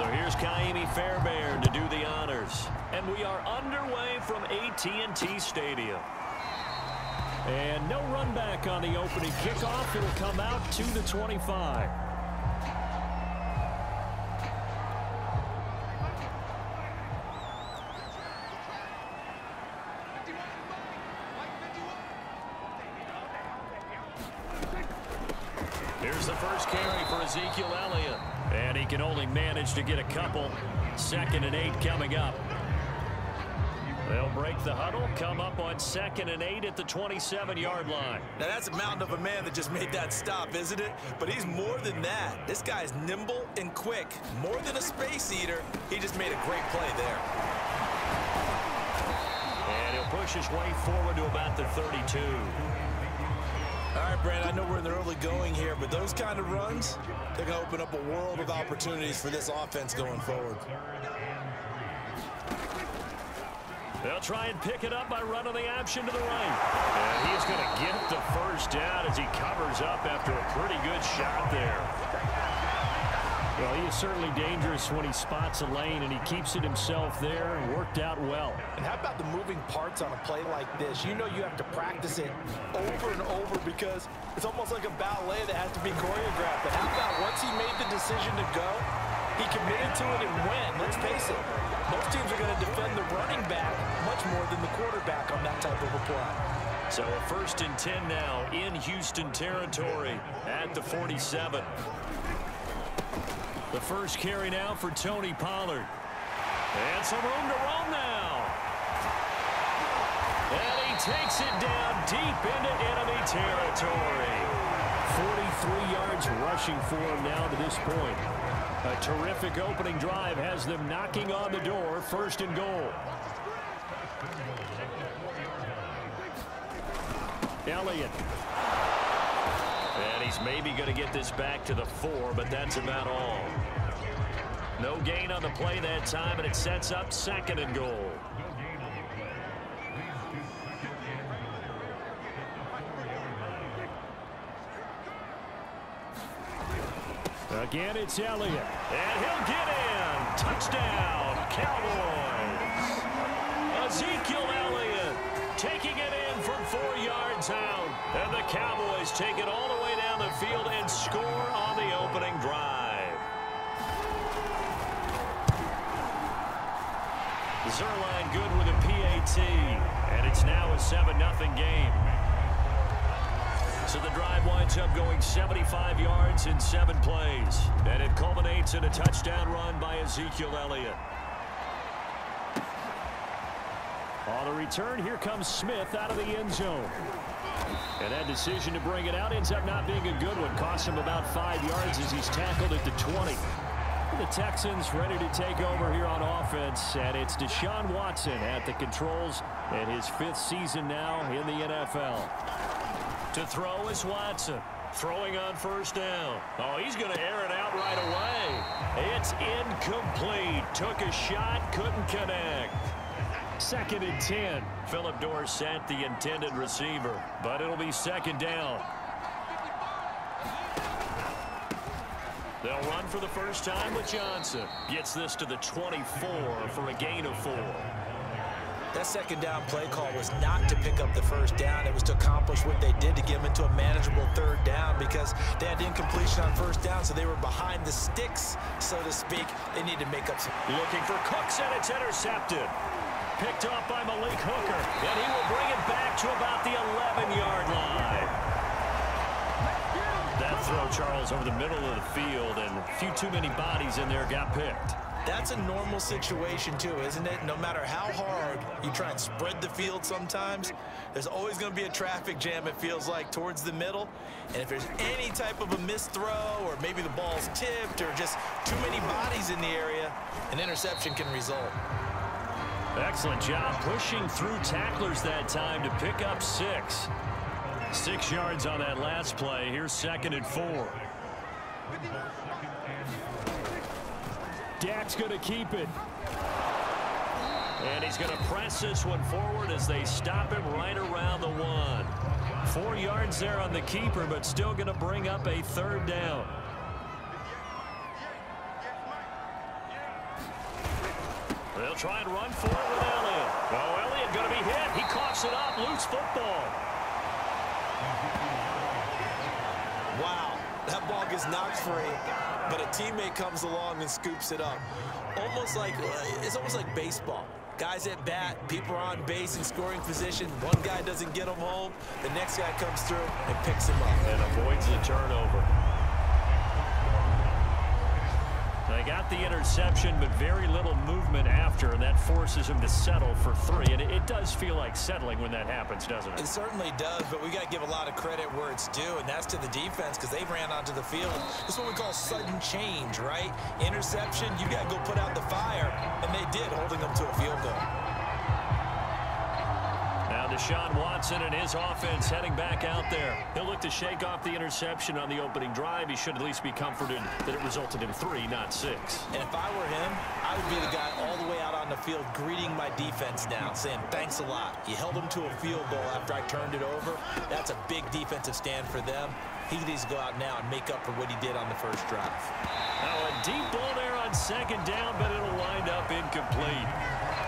So here's Kaimi Fairbairn to do the honors. And we are underway from AT&T Stadium. And no run back on the opening kickoff. It'll come out to the 25. Here's the first carry for Ezekiel Elliott. And he can only manage to get a couple. 2nd and 8 coming up. They'll break the huddle, come up on 2nd and 8 at the 27-yard line. Now that's a mountain of a man that just made that stop, isn't it? But he's more than that. This guy's nimble and quick. More than a space eater. He just made a great play there. And he'll push his way forward to about the 32. All right, Brandon, I know we're in the early going here, but those kind of runs, they're going to open up a world of opportunities for this offense going forward. They'll try and pick it up by running the option to the right. And he's going to get the first down as he covers up after a pretty good shot there. Well, he is certainly dangerous when he spots a lane, and he keeps it himself there and worked out well. And how about the moving parts on a play like this? You know you have to practice it over and over because it's almost like a ballet that has to be choreographed. But how about once he made the decision to go, he committed to it and went. Let's face it, most teams are going to defend the running back much more than the quarterback on that type of a play. So a 1st and 10 now in Houston territory at the 47. The first carry now for Tony Pollard. And some room to roam now. And he takes it down deep into enemy territory. 43 yards rushing for him now to this point. A terrific opening drive has them knocking on the door. 1st and goal. Elliott. And he's maybe going to get this back to the 4, but that's about all. No gain on the play that time, and it sets up 2nd and goal. Again, it's Elliott. And he'll get in. Touchdown, Cowboys. Ezekiel Elliott taking it in from 4 yards out. And the Cowboys take it all the way down the field and score on the opening drive. Zerline good with a PAT. And it's now a 7-0 game. So the drive winds up going 75 yards in 7 plays. And it culminates in a touchdown run by Ezekiel Elliott. On the return, here comes Smith out of the end zone. And that decision to bring it out ends up not being a good one. Costs him about 5 yards as he's tackled at the 20. The Texans ready to take over here on offense. And it's Deshaun Watson at the controls in his 5th season now in the NFL. To throw is Watson. Throwing on 1st down. Oh, he's going to air it out right away. It's incomplete. Took a shot, couldn't connect. 2nd and 10. Phillip Dorsett, the intended receiver. But it'll be 2nd down. They'll run for the first time with Johnson. Gets this to the 24 for a gain of 4. That 2nd down play call was not to pick up the 1st down. It was to accomplish what they did to get them into a manageable 3rd down because they had incompletion on 1st down, so they were behind the sticks, so to speak. They need to make up some. Looking for Cooks, and it's intercepted. Picked off by Malik Hooker, and he will bring it back to about the 11-yard line. That throw, Charles, over the middle of the field, and a few too many bodies in there got picked. That's a normal situation, too, isn't it? No matter how hard you try and spread the field sometimes, there's always going to be a traffic jam, it feels like, towards the middle. And if there's any type of a missed throw or maybe the ball's tipped or just too many bodies in the area, an interception can result. Excellent job pushing through tacklers that time to pick up 6. 6 yards on that last play. Here's 2nd and 4. Dak's going to keep it. And he's going to press this one forward as they stop him right around the 1. 4 yards there on the keeper, but still going to bring up a 3rd down. They'll try and run for it with Elliott. Oh, Elliott going to be hit. He coughs it up. Loose football. Wow, that ball gets knocked free, but a teammate comes along and scoops it up. It's almost like baseball. Guys at bat, people are on base in scoring position. One guy doesn't get him home. The next guy comes through and picks him up. And avoids the turnover. They got the interception, but very little movement after, and that forces him to settle for 3. And it does feel like settling when that happens, doesn't it? It certainly does, but we got to give a lot of credit where it's due, and that's to the defense because they ran onto the field. This is what we call sudden change, right? Interception, you got to go put out the fire, and they did, holding them to a field goal. Now Deshaun Watson and his offense heading back out there. He'll look to shake off the interception on the opening drive. He should at least be comforted that it resulted in 3, not 6. And if I were him, I would be the guy all the way out on the field greeting my defense now, saying, thanks a lot. You held them to a field goal after I turned it over. That's a big defensive stand for them. He needs to go out now and make up for what he did on the first drive. Now a deep ball there on 2nd down, but it'll wind up incomplete.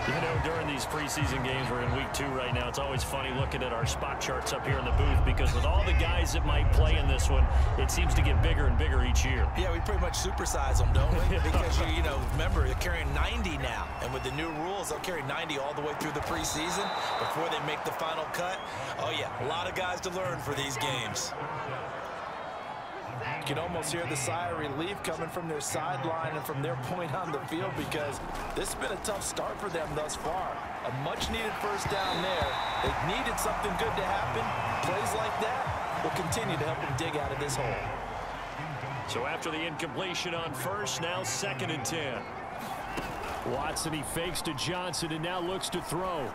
You know, during these preseason games, we're in week 2 right now, it's always funny looking at our spot charts up here in the booth because with all the guys that might play in this one, it seems to get bigger and bigger each year. Yeah, we pretty much supersize them, don't we? Because, you know, remember, they're carrying 90 now. And with the new rules, they'll carry 90 all the way through the preseason before they make the final cut. Oh, yeah, a lot of guys to learn for these games. You can almost hear the sigh of relief coming from their sideline and from their point on the field because this has been a tough start for them thus far. A much-needed first down there. They needed something good to happen. Plays like that will continue to help them dig out of this hole. So after the incompletion on first, now 2nd and 10. Watson, he fakes to Johnson and now looks to throw.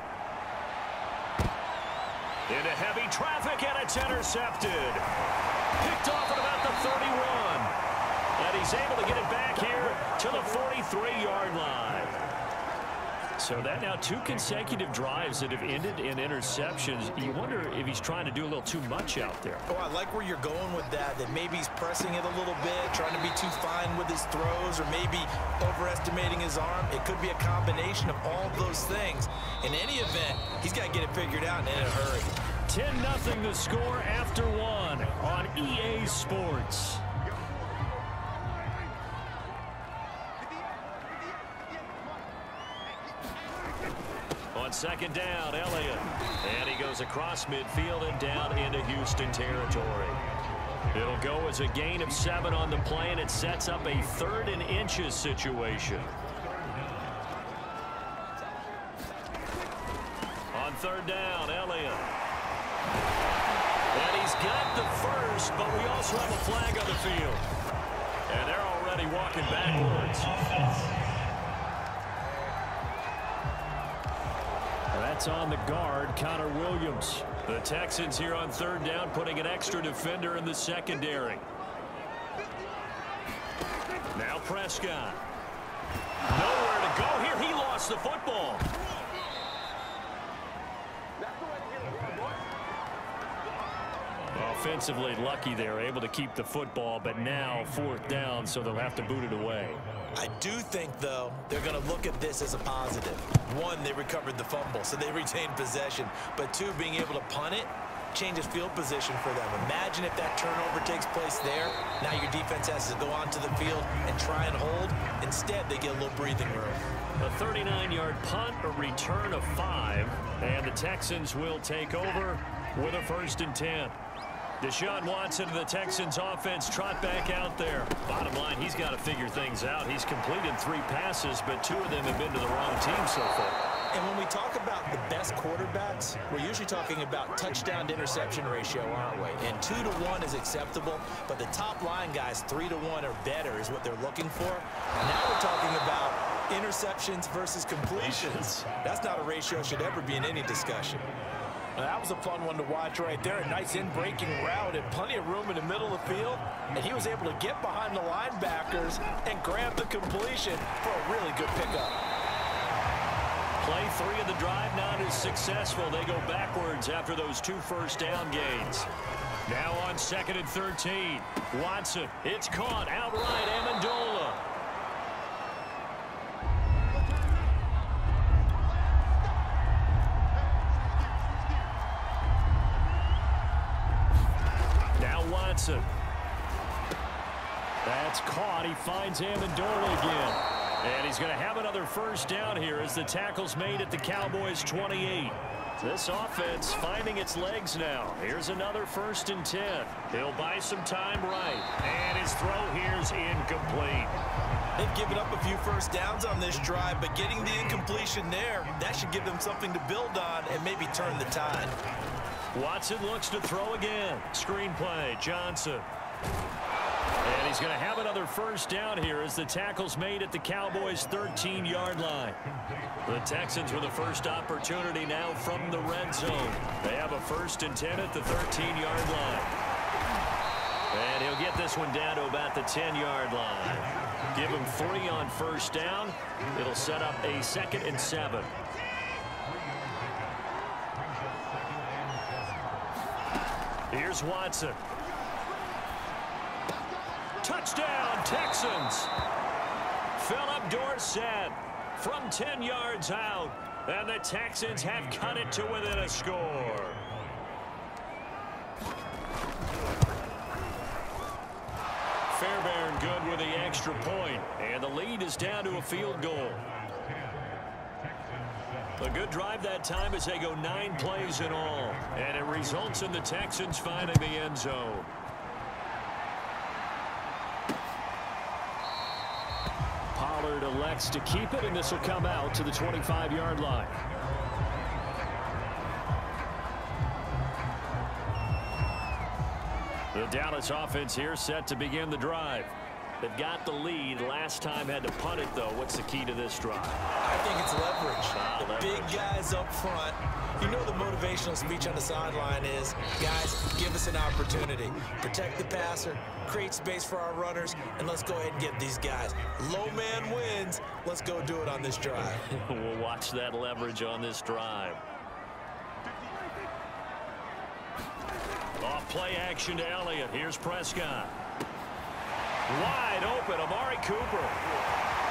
Into heavy traffic, and it's intercepted. Picked off at about the 31. And he's able to get it back here to the 43-yard line. So that now 2 consecutive drives that have ended in interceptions. You wonder if he's trying to do a little too much out there. Oh, I like where you're going with that maybe he's pressing it a little bit, trying to be too fine with his throws, or maybe overestimating his arm. It could be a combination of all of those things. In any event, he's got to get it figured out and in a hurry. 10-0 the score after 1 on EA Sports. On 2nd down, Elliott. And he goes across midfield and down into Houston territory. It'll go as a gain of 7 on the play, and it sets up a 3rd and inches situation. On 3rd down, Elliott. And he's got the first, but we also have a flag on the field. And they're already walking backwards. That's on the guard, Connor Williams. The Texans here on 3rd down, putting an extra defender in the secondary. Now Prescott. Nowhere to go here. He lost the football. Offensively lucky they're able to keep the football, but now 4th down, so they'll have to boot it away. I do think, though, they're going to look at this as a positive. 1, they recovered the fumble, so they retained possession. But 2, being able to punt it changes field position for them. Imagine if that turnover takes place there. Now your defense has to go onto the field and try and hold. Instead, they get a little breathing room. A 39-yard punt, a return of 5, and the Texans will take over with a 1st and 10. Deshaun Watson of the Texans offense trot back out there. Bottom line, he's got to figure things out. He's completed 3 passes, but 2 of them have been to the wrong team so far. And when we talk about the best quarterbacks, we're usually talking about touchdown to interception ratio, aren't we? And 2 to 1 is acceptable, but the top line guys, 3 to 1 or better is what they're looking for. Now we're talking about interceptions versus completions. That's not a ratio that should ever be in any discussion. Now, that was a fun one to watch right there. A nice in-breaking route and plenty of room in the middle of the field. And he was able to get behind the linebackers and grab the completion for a really good pickup. Play 3 of the drive not as successful. They go backwards after those 2 first down gains. Now on 2nd and 13. Watson, it's caught outright. Amendola. Watson. That's caught. He finds Amendola again. And he's going to have another first down here as the tackle's made at the Cowboys' 28. This offense finding its legs now. Here's another 1st and 10. He'll buy some time right. And his throw here's incomplete. They've given up a few first downs on this drive, but getting the incompletion there, that should give them something to build on and maybe turn the tide. Watson looks to throw again. Screen play, Johnson. And he's going to have another first down here as the tackle's made at the Cowboys' 13-yard line. The Texans with a first opportunity now from the red zone. They have a 1st and 10 at the 13-yard line. And he'll get this one down to about the 10-yard line. Give him 3 on first down. It'll set up a 2nd and 7. Here's Watson. Touchdown, Texans. Philip Dorsett from 10 yards out. And the Texans have cut it to within a score. Fairbairn good with the extra point. And the lead is down to a field goal. A good drive that time as they go 9 plays in all. And it results in the Texans finding the end zone. Pollard elects to keep it, and this will come out to the 25-yard line. The Dallas offense here set to begin the drive. They've got the lead. Last time had to punt it, though. What's the key to this drive? I think it's leverage. The big guys up front. You know the motivational speech on the sideline is, guys, give us an opportunity. Protect the passer, create space for our runners, and let's go ahead and get these guys. Low man wins. Let's go do it on this drive. We'll watch that leverage on this drive. Off play action to Elliott. Here's Prescott. Wide open, Amari Cooper.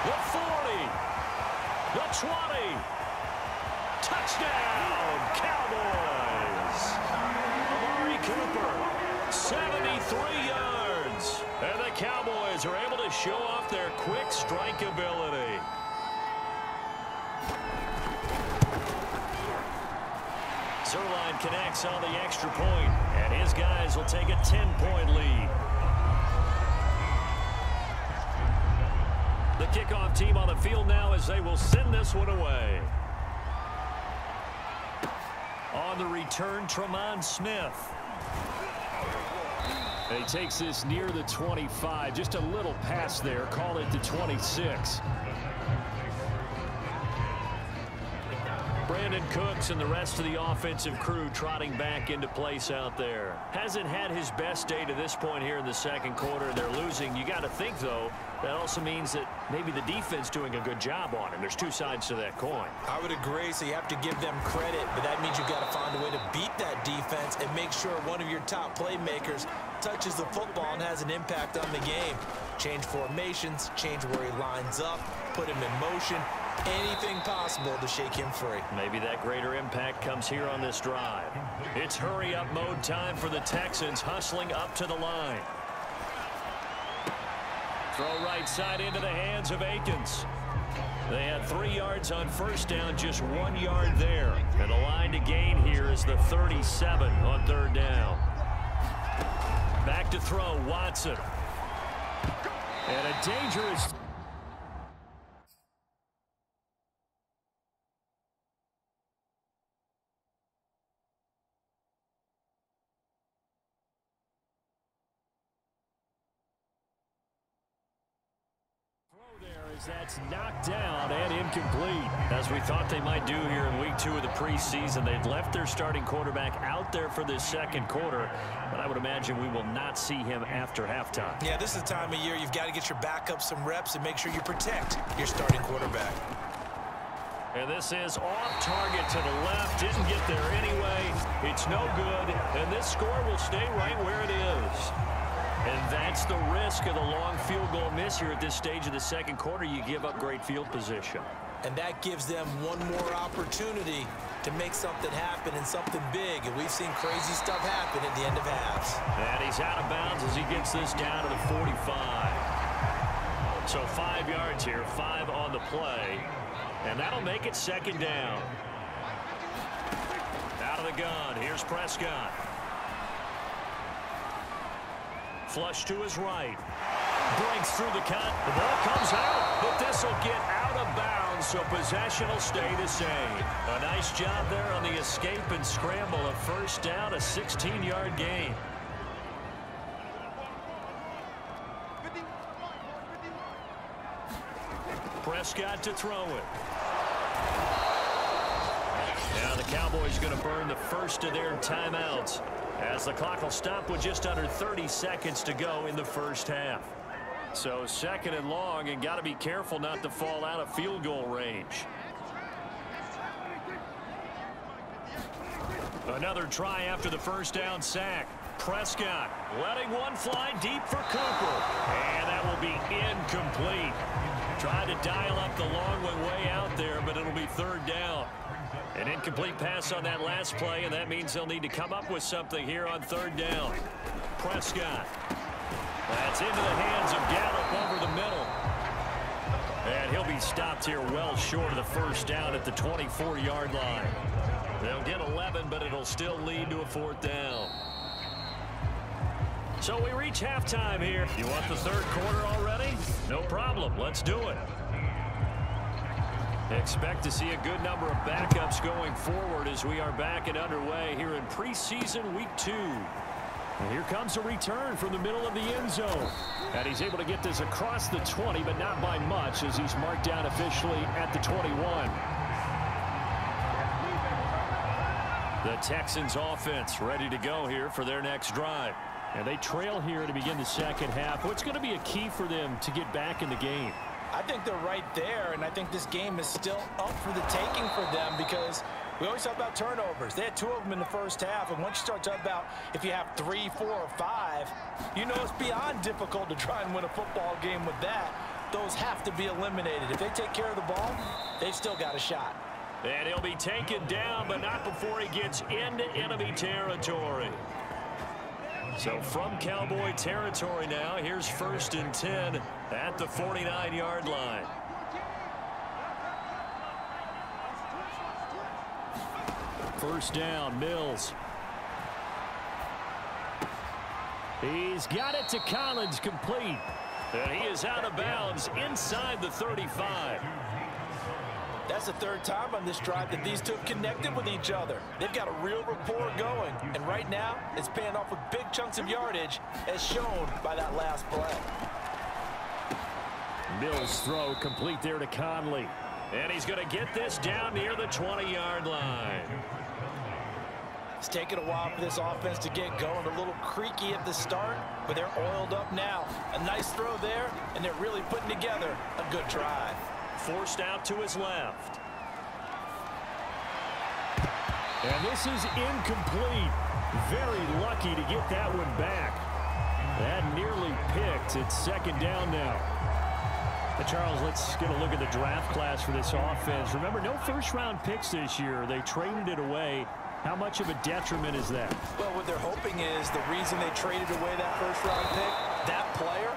The 40. The 20. Touchdown, Cowboys. Amari Cooper, 73 yards. And the Cowboys are able to show off their quick strike ability. Zerline connects on the extra point, and his guys will take a 10-point lead. The kickoff team on the field now as they will send this one away. On the return, Tremont Smith. He takes this near the 25. Just a little pass there. Call it the 26. Brandon Cooks and the rest of the offensive crew trotting back into place out there. Hasn't had his best day to this point here in the second quarter. They're losing. You got to think, though, that also means that maybe the defense doing a good job on him. There's two sides to that coin. I would agree, so you have to give them credit, but that means you've got to find a way to beat that defense and make sure one of your top playmakers touches the football and has an impact on the game. Change formations, change where he lines up, put him in motion. Anything possible to shake him free. Maybe that greater impact comes here on this drive. It's hurry-up mode time for the Texans, hustling up to the line. Throw right side into the hands of Akins. They had 3 yards on first down, just 1 yard there. And the line to gain here is the 37 on third down. Back to throw, Watson. And a dangerous... That's knocked down and incomplete. As we thought they might do here in week 2 of the preseason, they've left their starting quarterback out there for this second quarter, but I would imagine we will not see him after halftime. Yeah, this is the time of year you've got to get your backup some reps and make sure you protect your starting quarterback. And this is off target to the left. Didn't get there anyway. It's no good, and this score will stay right where it is. And that's the risk of the long field goal miss here at this stage of the second quarter. You give up great field position. And that gives them one more opportunity to make something happen and something big. And we've seen crazy stuff happen at the end of halves. And he's out of bounds as he gets this down to the 45. So 5 yards here, 5 on the play. And that'll make it second down. Out of the gun, here's Prescott. Flush to his right. Breaks through the cut. The ball comes out, but this will get out of bounds, so possession will stay the same. A nice job there on the escape and scramble. A first down, a 16-yard gain. Prescott to throw it. Now the Cowboys going to burn the first of their timeouts as the clock will stop with just under 30 seconds to go in the first half. So second and long, and got to be careful not to fall out of field goal range. Another try after the first down sack. Prescott letting one fly deep for Cooper. And that will be incomplete. Tried to dial up the long one way out there, but it'll be third down. An incomplete pass on that last play, and that means they'll need to come up with something here on third down. Prescott. That's into the hands of Gallup over the middle. And he'll be stopped here well short of the first down at the 24-yard line. They'll get 11, but it'll still lead to a fourth down. So we reach halftime here. You want the third quarter already? No problem. Let's do it. Expect to see a good number of backups going forward as we are back and underway here in preseason week 2. And here comes a return from the middle of the end zone. And he's able to get this across the 20, but not by much as he's marked down officially at the 21. The Texans offense ready to go here for their next drive. And they trail here to begin the second half. What's going to be a key for them to get back in the game? I think they're right there, and I think this game is still up for the taking for them because we always talk about turnovers. They had 2 of them in the first half, and once you start talking about if you have 3, 4, or 5, you know it's beyond difficult to try and win a football game with that. Those have to be eliminated. If they take care of the ball, they've still got a shot. And he'll be taken down, but not before he gets into enemy territory. So from Cowboy territory now, here's 1st and 10 at the 49-yard line. First down, Mills. He's got it to Collins, complete. And he is out of bounds inside the 35. That's the 3rd time on this drive that these two have connected with each other. They've got a real rapport going. And right now, it's paying off with big chunks of yardage, as shown by that last play. Mills' throw complete there to Conley. And he's going to get this down near the 20-yard line. It's taken a while for this offense to get going. A little creaky at the start, but they're oiled up now. A nice throw there, and they're really putting together a good drive. Forced out to his left. And this is incomplete. Very lucky to get that one back. That nearly picked. It's second down now. And Charles, let's get a look at the draft class for this offense. Remember, no first-round picks this year. They traded it away. How much of a detriment is that? Well, what they're hoping is the reason they traded away that first-round pick, that player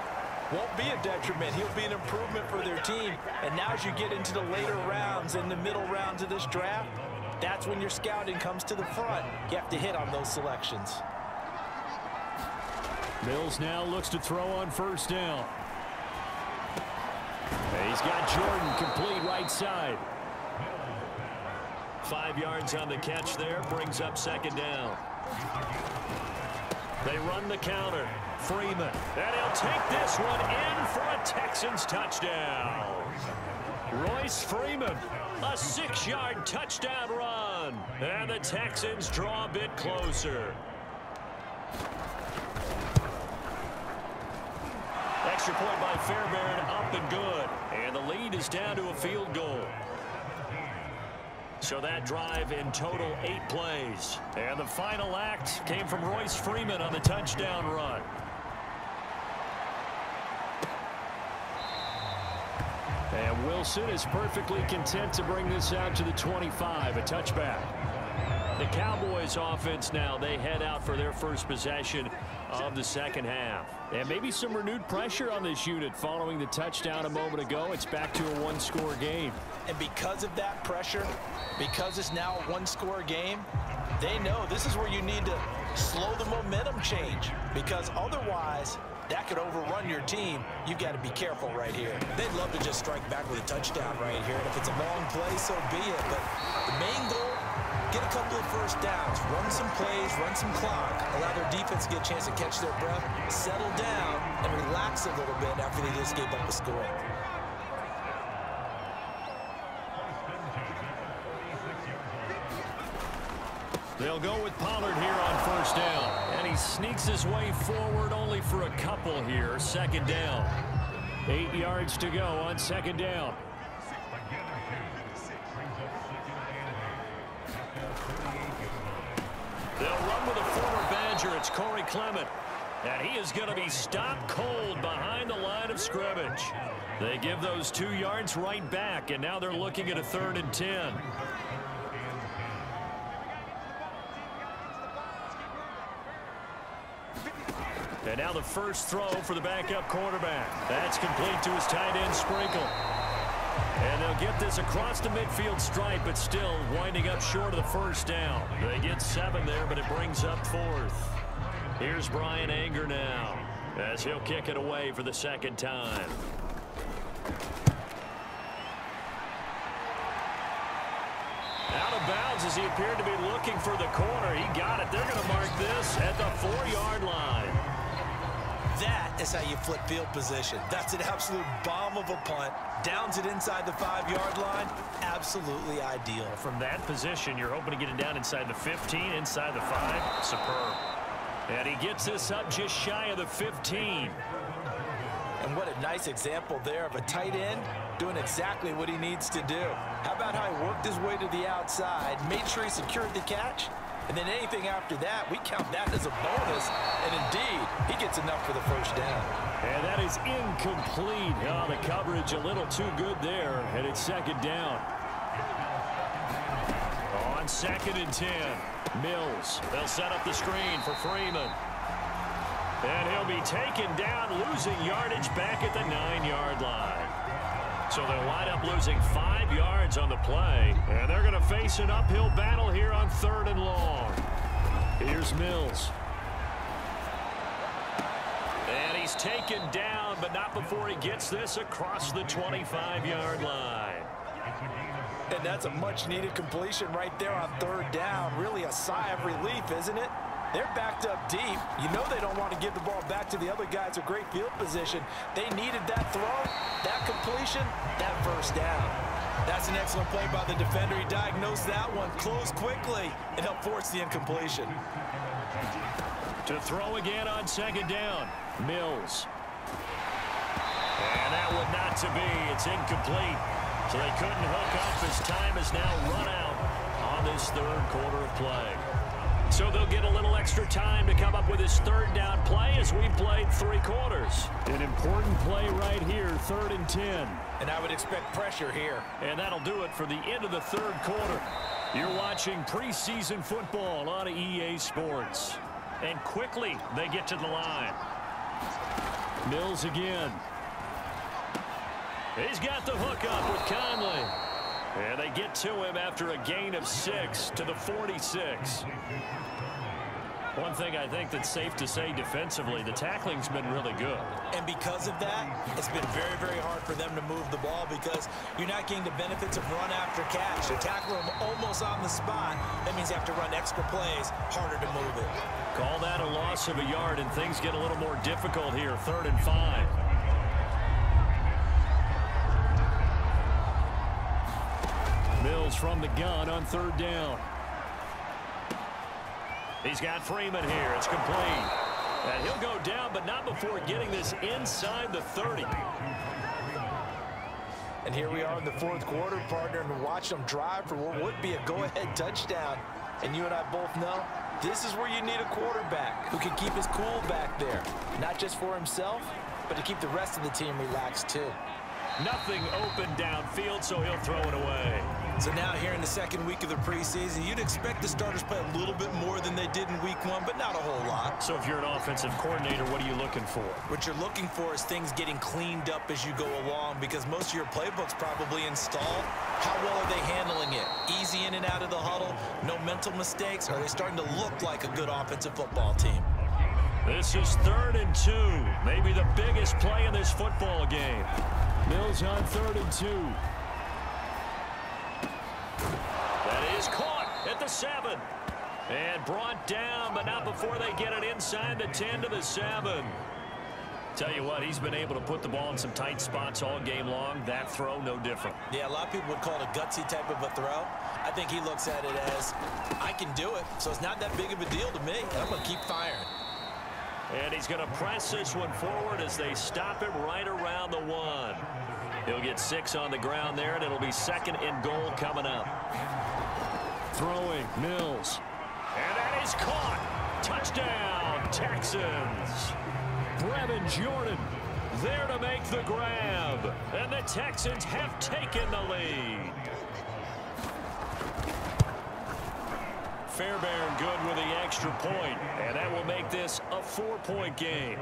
won't be a detriment. He'll be an improvement for their team. And now as you get into the later rounds and the middle rounds of this draft, that's when your scouting comes to the front. You have to hit on those selections. Mills now looks to throw on first down. He's got Jordan complete right side. 5 yards on the catch there, brings up second down. They run the counter. Freeman. And he'll take this one in for a Texans touchdown. Royce Freeman, a 6-yard touchdown run. And the Texans draw a bit closer. Extra point by Fairbairn, up and good. And the lead is down to a field goal. So that drive in total 8 plays. And the final act came from Royce Freeman on the touchdown run. And Wilson is perfectly content to bring this out to the 25, a touchback. The Cowboys offense now, they head out for their first possession of the second half. And maybe some renewed pressure on this unit following the touchdown a moment ago. It's back to a one-score game. And because of that pressure, because it's now a one-score game, they know this is where you need to slow the momentum change, because otherwise that could overrun your team. You've got to be careful right here. They'd love to just strike back with a touchdown right here. And if it's a long play, so be it. But the main goal, get a couple of first downs, run some plays, run some clock, allow their defense to get a chance to catch their breath, settle down, and relax a little bit after they just gave up a score. They'll go with Pollard here on first down. And he sneaks his way forward only for a couple here. Second down. 8 yards to go on second down. They'll run with a former Badger. It's Corey Clement. And he is going to be stopped cold behind the line of scrimmage. They give those 2 yards right back, and now they're looking at a 3rd and 10. And now the first throw for the backup quarterback. That's complete to his tight end, Sprinkle. And they'll get this across the midfield stripe, but still winding up short of the first down. They get 7 there, but it brings up 4th. Here's Brian Anger now, as he'll kick it away for the second time. Out of bounds as he appeared to be looking for the corner. He got it. They're going to mark this at the 4-yard line. That is how you flip field position. That's an absolute bomb of a punt. Downs it inside the 5-yard line. Absolutely ideal. From that position, you're hoping to get it down inside the 15, inside the 5. Superb. And he gets this up just shy of the 15. And what a nice example there of a tight end doing exactly what he needs to do. How about how he worked his way to the outside, made sure he secured the catch, and then anything after that, we count that as a bonus. And indeed, he gets enough for the first down. And that is incomplete. Oh, the coverage a little too good there, and it's second down. On 2nd and 10, Mills. They'll set up the screen for Freeman. And he'll be taken down, losing yardage back at the 9-yard line. So they'll wind up losing 5 yards on the play. And they're going to face an uphill battle here on 3rd and long. Here's Mills. And he's taken down, but not before he gets this across the 25-yard line. And that's a much-needed completion right there on 3rd down. Really a sigh of relief, isn't it? They're backed up deep. You know they don't want to give the ball back to the other guys. A great field position. They needed that throw, that completion, that first down. That's an excellent play by the defender. He diagnosed that one, closed quickly, and helped force the incompletion. To throw again on 2nd down, Mills. And that would not to be. It's incomplete. So they couldn't hook up as time is now run out on this 3rd quarter of play. So they'll get a little extra time to come up with his 3rd down play as we played 3 quarters. An important play right here, 3rd and 10. And I would expect pressure here. And that'll do it for the end of the 3rd quarter. You're watching preseason football on EA Sports. And quickly they get to the line. Mills again. He's got the hook up with Conley. And they get to him after a gain of 6 to the 46. One thing I think that's safe to say defensively, the tackling's been really good. And because of that, it's been very, very hard for them to move the ball because you're not getting the benefits of run after catch. You tackle them almost on the spot. That means you have to run extra plays, harder to move it. Call that a loss of a yard, and things get a little more difficult here, 3rd and 5. Mills from the gun on 3rd down. He's got Freeman here. It's complete. And he'll go down, but not before getting this inside the 30. And here we are in the 4th quarter, partner, and watch them drive for what would be a go-ahead touchdown. And you and I both know this is where you need a quarterback who can keep his cool back there. Not just for himself, but to keep the rest of the team relaxed too. Nothing open downfield, so he'll throw it away. So now here in the second week of the preseason, you'd expect the starters play a little bit more than they did in week 1, but not a whole lot. So if you're an offensive coordinator, what are you looking for? What you're looking for is things getting cleaned up as you go along, because most of your playbook's probably installed. How well are they handling it? Easy in and out of the huddle, no mental mistakes? Are they starting to look like a good offensive football team? This is 3rd and 2. Maybe the biggest play in this football game. Mills on 3rd and 2. That is caught at the 7. And brought down, but not before they get it inside the 10 to the 7. Tell you what, he's been able to put the ball in some tight spots all game long. That throw, no different. Yeah, a lot of people would call it a gutsy type of a throw. I think he looks at it as, I can do it, so it's not that big of a deal to me. I'm going to keep firing. And he's going to press this one forward as they stop him right around the 1. He'll get 6 on the ground there, and it'll be 2nd and goal coming up. Throwing, Mills. And that is caught. Touchdown, Texans. Brevin Jordan there to make the grab. And the Texans have taken the lead. Fairbairn good with the extra point, and that will make this a 4-point game.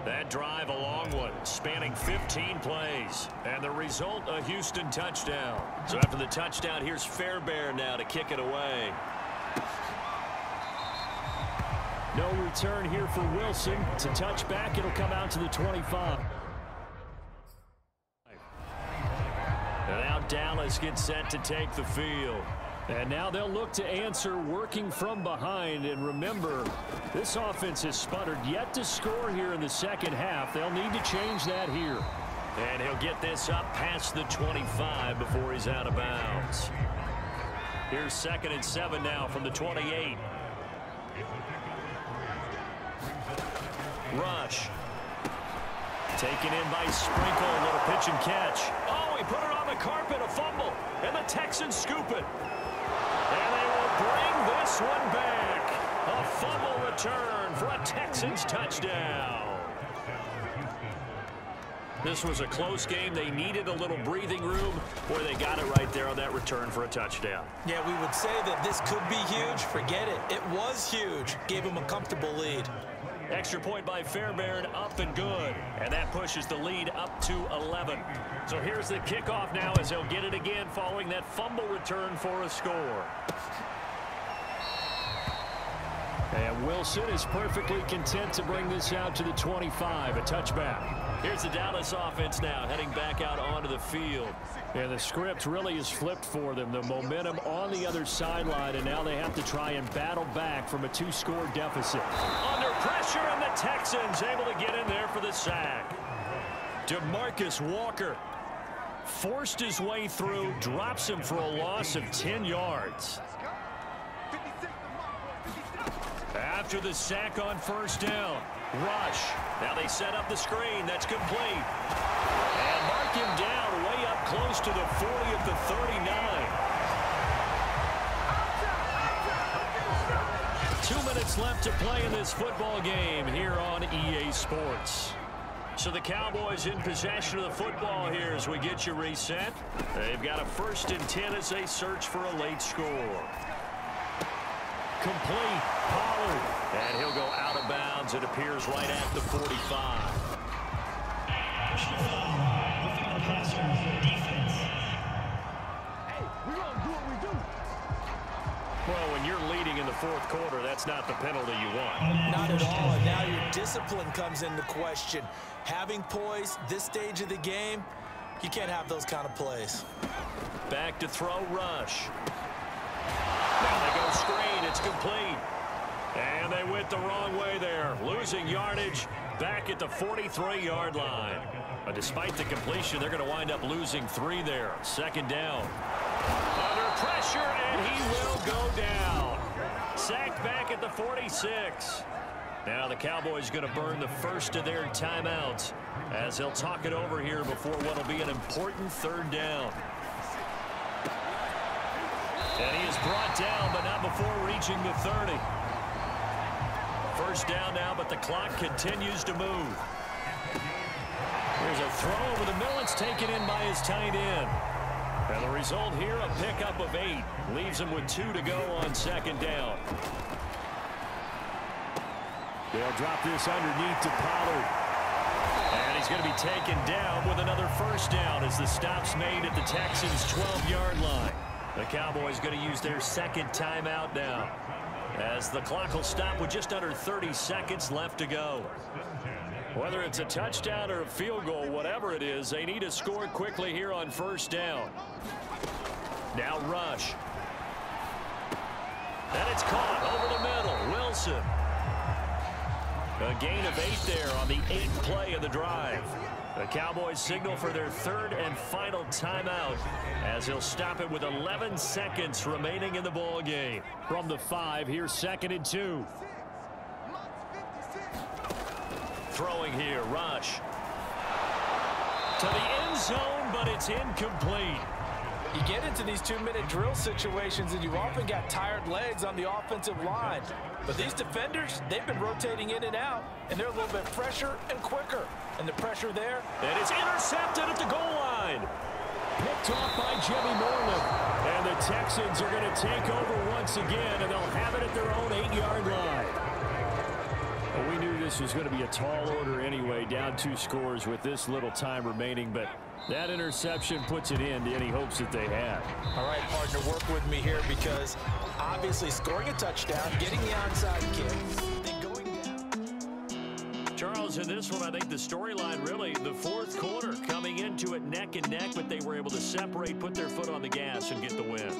That drive a long one, spanning 15 plays, and the result a Houston touchdown. So after the touchdown, here's Fairbairn now to kick it away. No return here for Wilson. It's a touchback. It'll come out to the 25. And now Dallas gets set to take the field. And now they'll look to answer working from behind. And remember, this offense has sputtered yet to score here in the second half. They'll need to change that here. And he'll get this up past the 25 before he's out of bounds. Here's 2nd and 7 now from the 28. Rush. Taken in by Sprinkle. A little pitch and catch. Oh, he put it on the carpet. A fumble. And the Texans scoop it. And they will bring this one back. A fumble return for a Texans touchdown. This was a close game. They needed a little breathing room. Boy, they got it right there on that return for a touchdown. Yeah, we would say that this could be huge. Forget it. It was huge. Gave him a comfortable lead. Extra point by Fairbairn, up and good. And that pushes the lead up to 11. So here's the kickoff now as they'll get it again following that fumble return for a score. And Wilson is perfectly content to bring this out to the 25, a touchback. Here's the Dallas offense now heading back out onto the field. And the script really is flipped for them. The momentum on the other sideline, and now they have to try and battle back from a 2-score deficit. Under pressure, and the Texans able to get in there for the sack. DeMarcus Walker forced his way through, drops him for a loss of 10 yards. After the sack on 1st down, Rush. Now they set up the screen. That's complete. And mark him down way up close to the 40 at the 39. 2 minutes left to play in this football game here on EA Sports. So the Cowboys in possession of the football here as we get you reset. They've got a 1st and 10 as they search for a late score. Complete. Pollard. And he'll go out of bounds. It appears right at the 45. Well, when you're leading in the 4th quarter, that's not the penalty you want. Not at all. And now your discipline comes into question. Having poise this stage of the game, you can't have those kind of plays. Back to throw, Rush. Now they go screen. It's complete. And they went the wrong way there. Losing yardage back at the 43-yard line. But despite the completion, they're going to wind up losing 3 there. 2nd down. Under pressure, and he will go down. Sacked back at the 46. Now the Cowboys going to burn the first of their timeouts as they'll talk it over here before what will be an important 3rd down. And he is brought down, but not before reaching the 30. 1st down now, but the clock continues to move. Here's a throw over the middle. It's taken in by his tight end. And the result here, a pickup of 8. Leaves him with 2 to go on second down. They'll drop this underneath to Pollard. And he's going to be taken down with another first down as the stop's made at the Texans' 12-yard line. The Cowboys going to use their second timeout now, as the clock will stop with just under 30 seconds left to go. Whether it's a touchdown or a field goal, whatever it is, they need to score quickly here on first down. Now Rush. And it's caught over the middle. Wilson. A gain of 8 there on the 8th play of the drive. The Cowboys signal for their third and final timeout, as he'll stop it with 11 seconds remaining in the ball game. From the 5, here's 2nd and 2. Throwing here, Rush. To the end zone, but it's incomplete. You get into these 2-minute drill situations, and you've often got tired legs on the offensive line. But these defenders, they've been rotating in and out, and they're a little bit fresher and quicker. And the pressure there. And it's intercepted at the goal line. Picked off by Jimmy Moreland. And the Texans are going to take over once again, and they'll have it at their own 8-yard line. Well, we knew this was going to be a tall order anyway, down 2 scores with this little time remaining, but that interception puts it in to any hopes that they had. All right, partner, work with me here, because obviously scoring a touchdown, getting the onside kick, then going down. Charles, in this one, I think the storyline really, the 4th quarter, coming into it neck and neck, but they were able to separate, put their foot on the gas, and get the win.